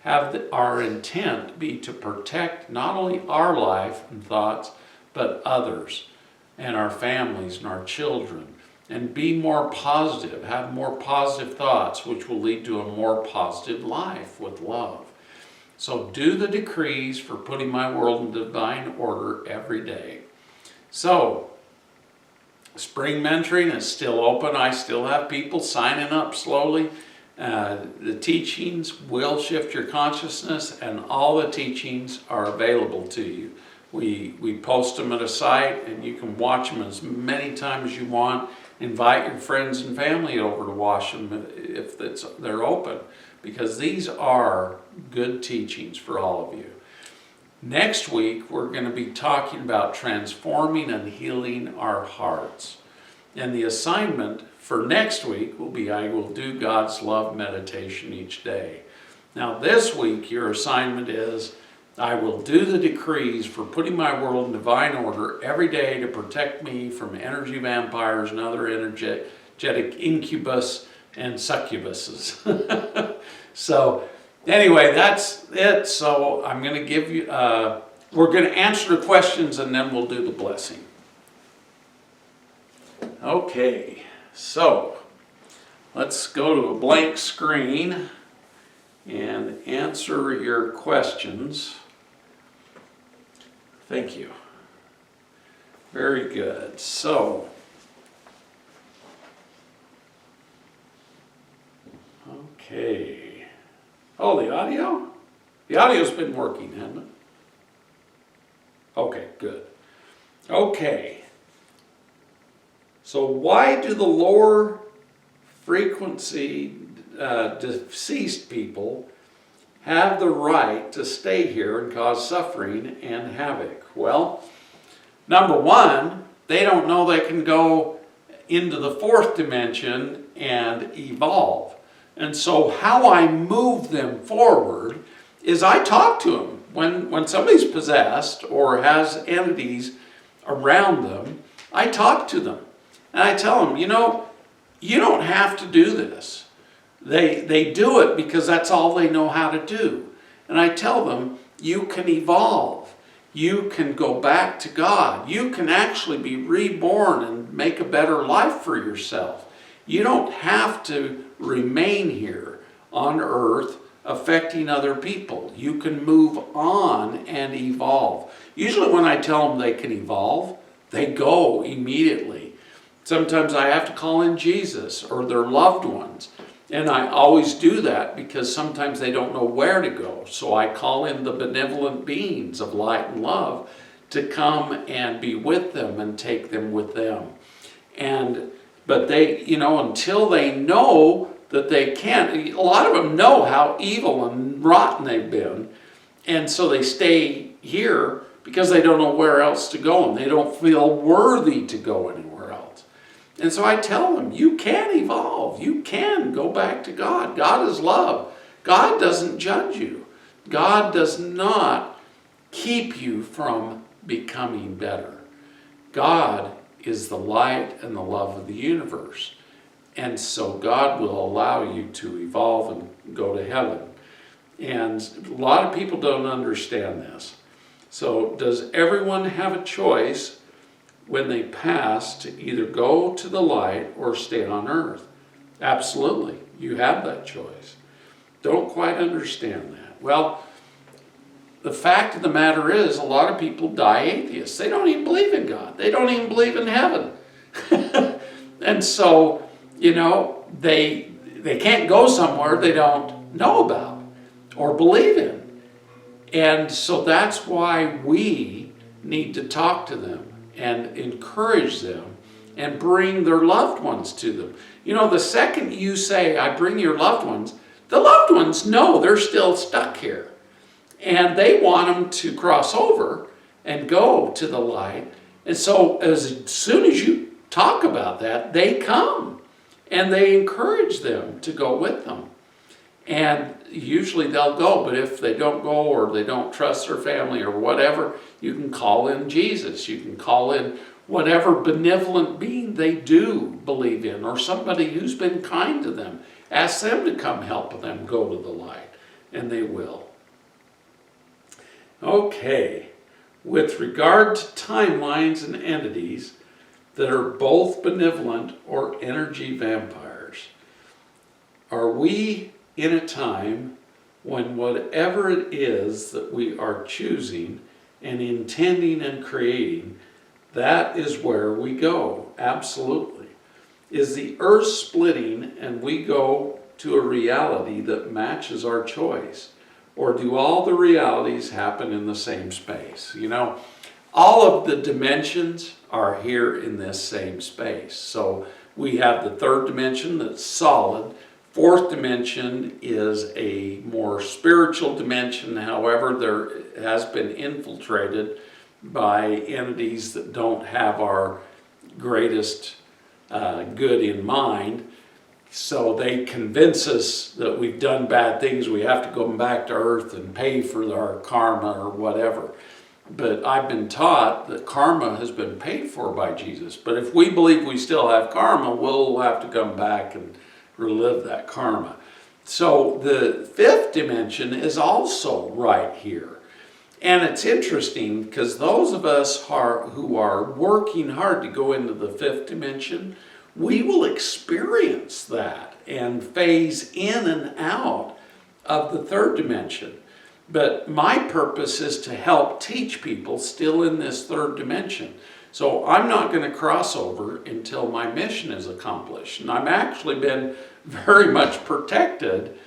S1: have our intent be to protect not only our life and thoughts, but others and our families and our children. And be more positive, have more positive thoughts, which will lead to a more positive life with love. So do the decrees for putting my world in divine order every day. So, spring mentoring is still open. I still have people signing up slowly. The teachings will shift your consciousness, and all the teachings are available to you. We post them at a site, and you can watch them as many times as you want. Invite your friends and family over to watch them if they're open, because these are good teachings for all of you. Next week, we're going to be talking about transforming and healing our hearts. And the assignment for next week will be, I will do God's love meditation each day. Now this week, your assignment is, I will do the decrees for putting my world in divine order every day to protect me from energy vampires and other energetic incubus and succubuses. So anyway, that's it. So I'm going to give you, we're going to answer the questions and then we'll do the blessing. Okay, so let's go to a blank screen and answer your questions. Thank you. Very good. So, okay. Oh, the audio? The audio's been working, hasn't it? Okay, good. Okay. So why do the lower frequency deceased people have the right to stay here and cause suffering and havoc? Well, number one, they don't know they can go into the fourth dimension and evolve. And so how I move them forward is I talk to them. When somebody's possessed or has entities around them, I talk to them. And I tell them, you don't have to do this. They do it because that's all they know how to do. And I tell them, you can evolve. You can go back to God. You can actually be reborn and make a better life for yourself. You don't have to remain here on earth affecting other people. You can move on and evolve. Usually when I tell them they can evolve, they go immediately. Sometimes I have to call in Jesus or their loved ones. And I always do that because sometimes they don't know where to go. So I call in the benevolent beings of light and love to come and be with them and take them with them. But they, until they know that they can't, a lot of them know how evil and rotten they've been. And so they stay here because they don't know where else to go and they don't feel worthy to go anywhere else. And so I tell them, you can evolve. You can go back to God. God is love. God doesn't judge you. God does not keep you from becoming better. God is the light and the love of the universe. And so God will allow you to evolve and go to heaven. And a lot of people don't understand this. So does everyone have a choice when they pass to either go to the light or stay on earth? Absolutely. You have that choice. Don't quite understand that. Well, the fact of the matter is a lot of people die atheists. They don't even believe in God. They don't even believe in heaven. And so, they can't go somewhere they don't know about or believe in. And so that's why we need to talk to them and encourage them and bring their loved ones to them. The second you say, I bring your loved ones, the loved ones know they're still stuck here. And they want them to cross over and go to the light. And so as soon as you talk about that, they come and they encourage them to go with them. And usually they'll go, but if they don't go or they don't trust their family or whatever, you can call in Jesus. You can call in whatever benevolent being they do believe in or somebody who's been kind to them. Ask them to come help them go to the light, and they will. Okay, with regard to timelines and entities that are both benevolent or energy vampires, are we in a time when whatever it is that we are choosing and intending and creating, that is where we go? Absolutely. Is the earth splitting and we go to a reality that matches our choice? Or do all the realities happen in the same space? All of the dimensions are here in this same space. So we have the third dimension that's solid. Fourth dimension is a more spiritual dimension. However, there has been infiltrated by entities that don't have our greatest good in mind. So they convince us that we've done bad things, we have to go back to earth and pay for our karma or whatever. But I've been taught that karma has been paid for by Jesus. But if we believe we still have karma, we'll have to come back and relive that karma. So the fifth dimension is also right here. And it's interesting because those of us who are working hard to go into the fifth dimension, we will experience that. and phase in and out of the third dimension. But my purpose is to help teach people still in this third dimension. So I'm not going to cross over until my mission is accomplished. And I've actually been very much protected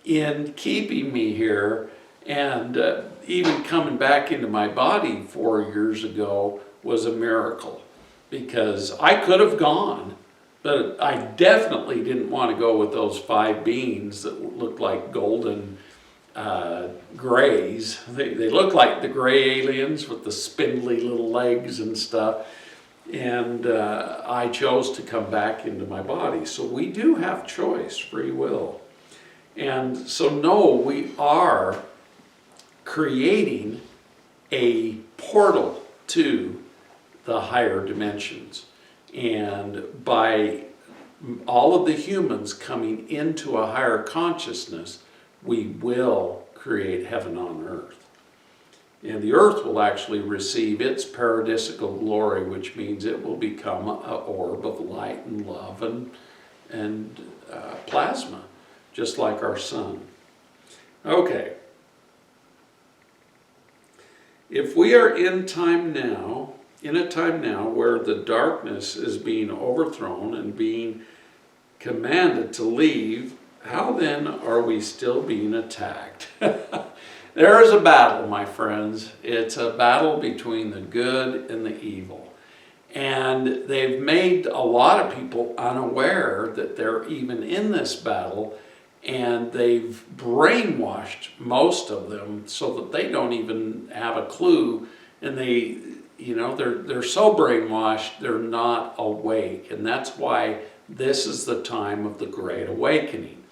S1: in keeping me here, and even coming back into my body 4 years ago was a miracle, because I could have gone, but I definitely didn't want to go with those 5 beings that looked like golden grays. They look like the gray aliens with the spindly little legs and stuff. And I chose to come back into my body. So we do have choice, free will. And so no, we are creating a portal to the higher dimensions. And by all of the humans coming into a higher consciousness, we will create heaven on earth. And the earth will actually receive its paradisical glory, which means it will become an orb of light and love and plasma, just like our sun. Okay. If we are in a time now where the darkness is being overthrown and being commanded to leave, how then are we still being attacked? There is a battle, my friends. It's a battle between the good and the evil. And they've made a lot of people unaware that they're even in this battle, and they've brainwashed most of them so that they don't even have a clue, and they're so brainwashed they're not awake. And that's why this is the time of the Great Awakening.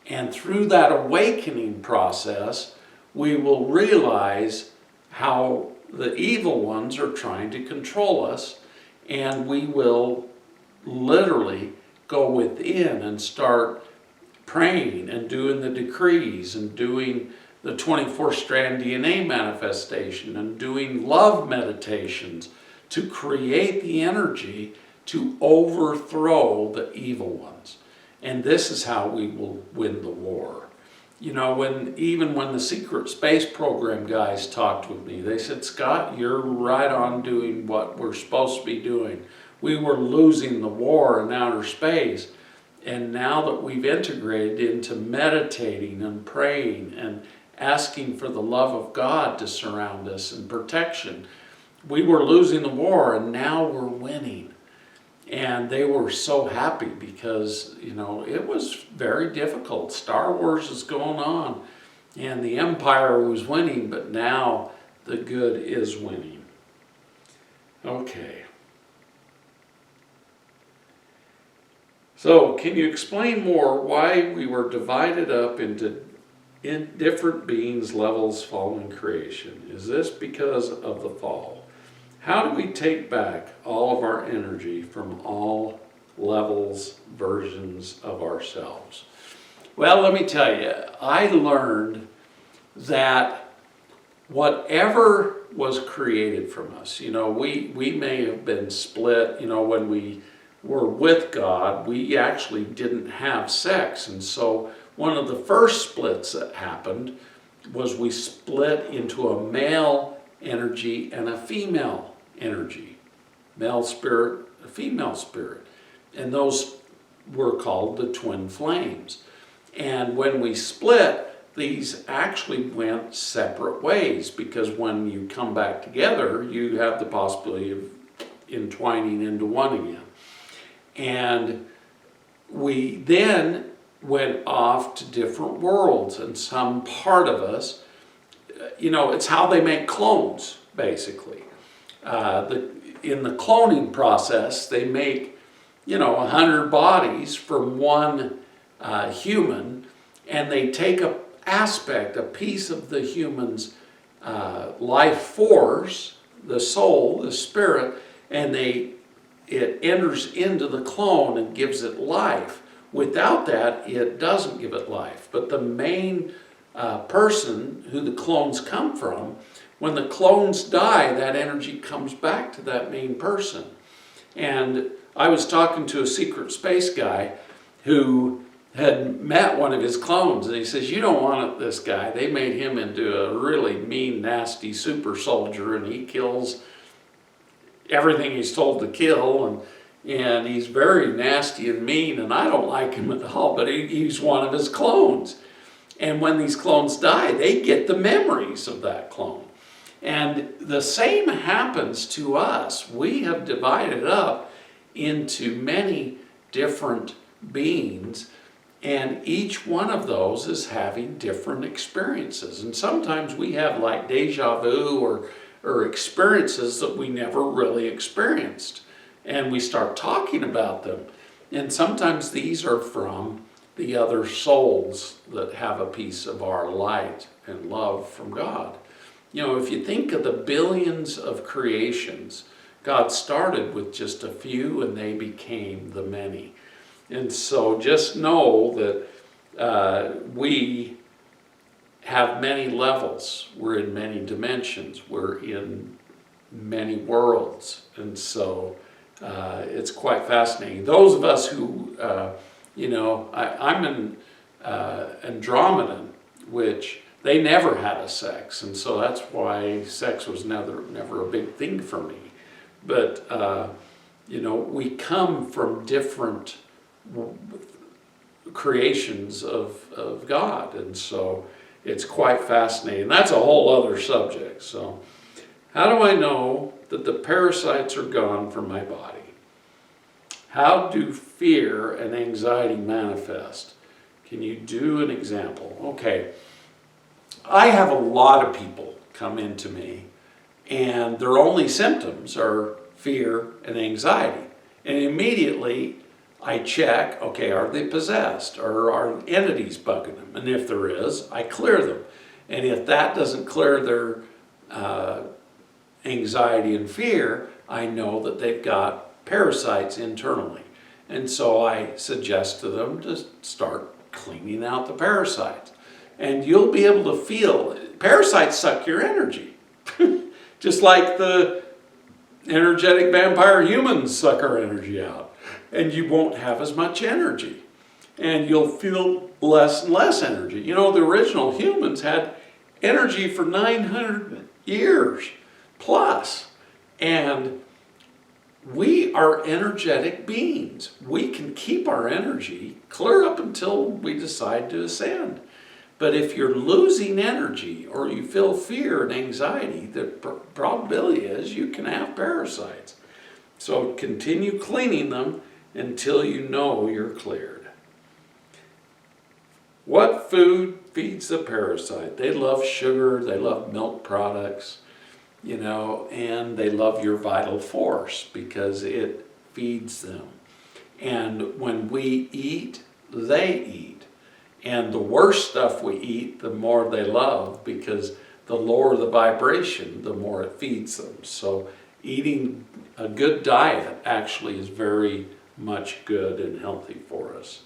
S1: And through that awakening process, we will realize how the evil ones are trying to control us, and we will literally go within and start praying and doing the decrees and doing the 24-strand DNA manifestation and doing love meditations to create the energy to overthrow the evil ones. And this is how we will win the war. You know, when the secret space program guys talked with me, they said, Scott, you're right on doing what we're supposed to be doing. We were losing the war in outer space. And now that we've integrated into meditating and praying and asking for the love of God to surround us and protection, we were losing the war, and now we're winning. And they were so happy because, it was very difficult. Star Wars is going on, and the Empire was winning, but now the good is winning. Okay. So, can you explain more why we were divided up into different beings, levels, following creation? Is this because of the fall? How do we take back all of our energy from all levels, versions of ourselves? Well, let me tell you, I learned that whatever was created from us, we may have been split, when we were with God, we actually didn't have sex. And so one of the first splits that happened was we split into a male energy and a female energy. Male spirit, a female spirit. And those were called the twin flames. And when we split, these actually went separate ways, because when you come back together, you have the possibility of entwining into one again. And we then went off to different worlds, and some part of us, it's how they make clones, basically. In the cloning process, they make, 100 bodies from one human, and they take a piece of the human's life force, the soul, the spirit, and it enters into the clone and gives it life. Without that, it doesn't give it life. But the main person who the clones come from, when the clones die, that energy comes back to that main person. And I was talking to a secret space guy who had met one of his clones, and he says, you don't want this guy. They made him into a really mean, nasty super soldier, and he kills everything he's told to kill, and he's very nasty and mean, and I don't like him at all, but he's one of his clones. And when these clones die, they get the memories of that clone. And the same happens to us. We have divided up into many different beings, and each one of those is having different experiences. And sometimes we have like deja vu or experiences that we never really experienced. And we start talking about them. And sometimes these are from the other souls that have a piece of our light and love from God. You know, if you think of the billions of creations, God started with just a few and they became the many. And so just know that we have many levels. We're in many dimensions. We're in many worlds. And so it's quite fascinating. Those of us who, I'm in Andromeda, which they never had a sex. And so that's why sex was never a big thing for me. But, we come from different creations of God. And so it's quite fascinating. That's a whole other subject. So how do I know that the parasites are gone from my body? How do fear and anxiety manifest? Can you do an example? Okay, I have a lot of people come into me and their only symptoms are fear and anxiety. And immediately I check, okay, are they possessed? Or are entities bugging them? And if there is, I clear them. And if that doesn't clear their anxiety and fear, I know that they've got parasites internally. And so I suggest to them to start cleaning out the parasites. And you'll be able to feel, parasites suck your energy. Just like the energetic vampire humans suck our energy out. And you won't have as much energy. And you'll feel less and less energy. You know, the original humans had energy for 900 years plus. And we are energetic beings. We can keep our energy clear up until we decide to ascend. But if you're losing energy or you feel fear and anxiety, the probability is you can have parasites. So continue cleaning them until you know you're cleared. What food feeds the parasite? They love sugar, they love milk products, and they love your vital force because it feeds them. And when we eat, they eat. And the worse stuff we eat, the more they love, because the lower the vibration, the more it feeds them. So eating a good diet actually is very much good and healthy for us.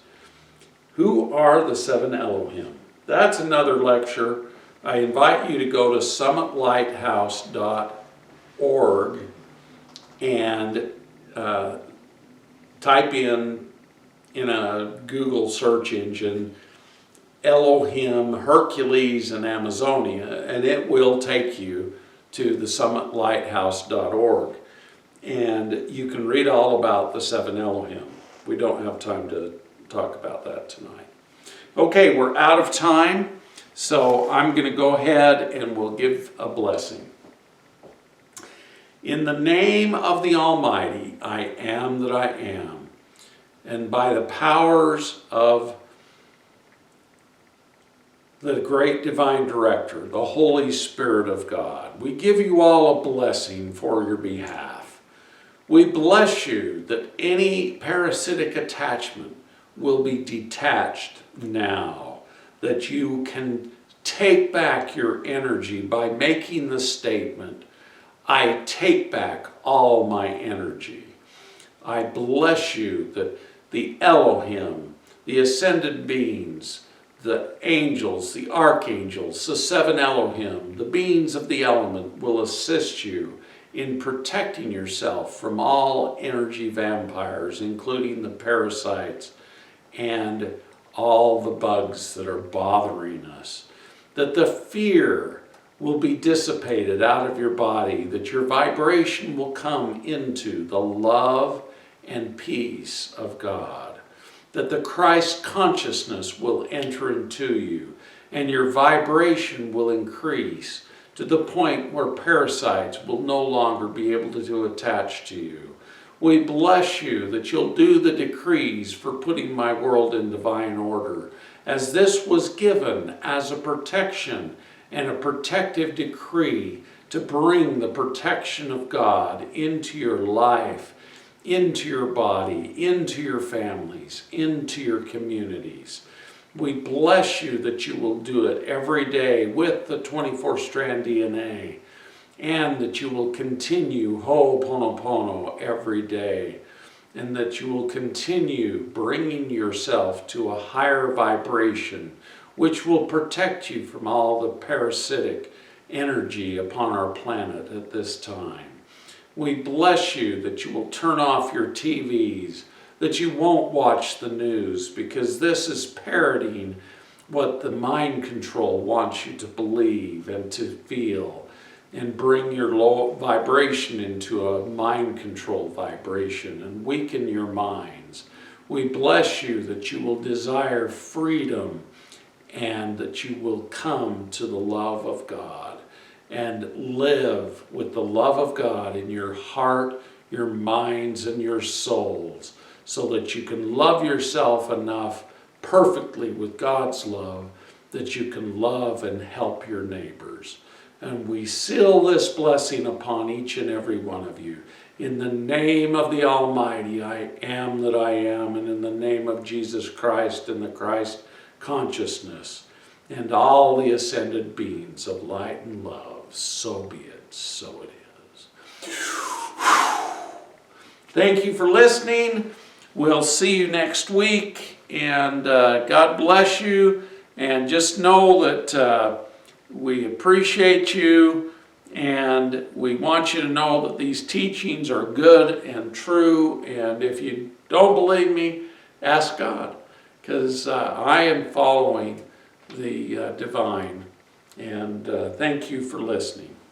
S1: Who are the seven Elohim? That's another lecture. I invite you to go to summitlighthouse.org and type in a Google search engine, Elohim, Hercules, and Amazonia, and it will take you to the summitlighthouse.org. And you can read all about the seven Elohim. We don't have time to talk about that tonight. Okay, we're out of time, so I'm going to go ahead and we'll give a blessing. In the name of the Almighty, I am that I am, and by the powers of the great divine director, the Holy Spirit of God, we give you all a blessing for your behalf. We bless you that any parasitic attachment will be detached now, that you can take back your energy by making the statement, I take back all my energy. I bless you that the Elohim, the ascended beings, the angels, the archangels, the seven Elohim, the beings of the element will assist you in protecting yourself from all energy vampires, including the parasites and all the bugs that are bothering us, that the fear will be dissipated out of your body, that your vibration will come into the love and peace of God, that the Christ consciousness will enter into you, and your vibration will increase to the point where parasites will no longer be able to attach to you. We bless you that you'll do the decrees for putting my world in divine order, as this was given as a protection and a protective decree to bring the protection of God into your life, into your body, into your families, into your communities. We bless you that you will do it every day with the 24-strand DNA, and that you will continue Ho'oponopono every day, and that you will continue bringing yourself to a higher vibration, which will protect you from all the parasitic energy upon our planet at this time. We bless you that you will turn off your TVs, that you won't watch the news, because this is parodying what the mind control wants you to believe and to feel, and bring your low vibration into a mind control vibration and weaken your minds. We bless you that you will desire freedom, and that you will come to the love of God and live with the love of God in your heart, your minds, and your souls, so that you can love yourself enough perfectly with God's love that you can love and help your neighbors. And we seal this blessing upon each and every one of you. In the name of the Almighty, I am that I am, and in the name of Jesus Christ and the Christ consciousness, and all the ascended beings of light and love, so be it, so it is. Thank you for listening. We'll see you next week, and God bless you, and just know that we appreciate you, and we want you to know that these teachings are good and true, and if you don't believe me, ask God, because I am following the divine, and thank you for listening.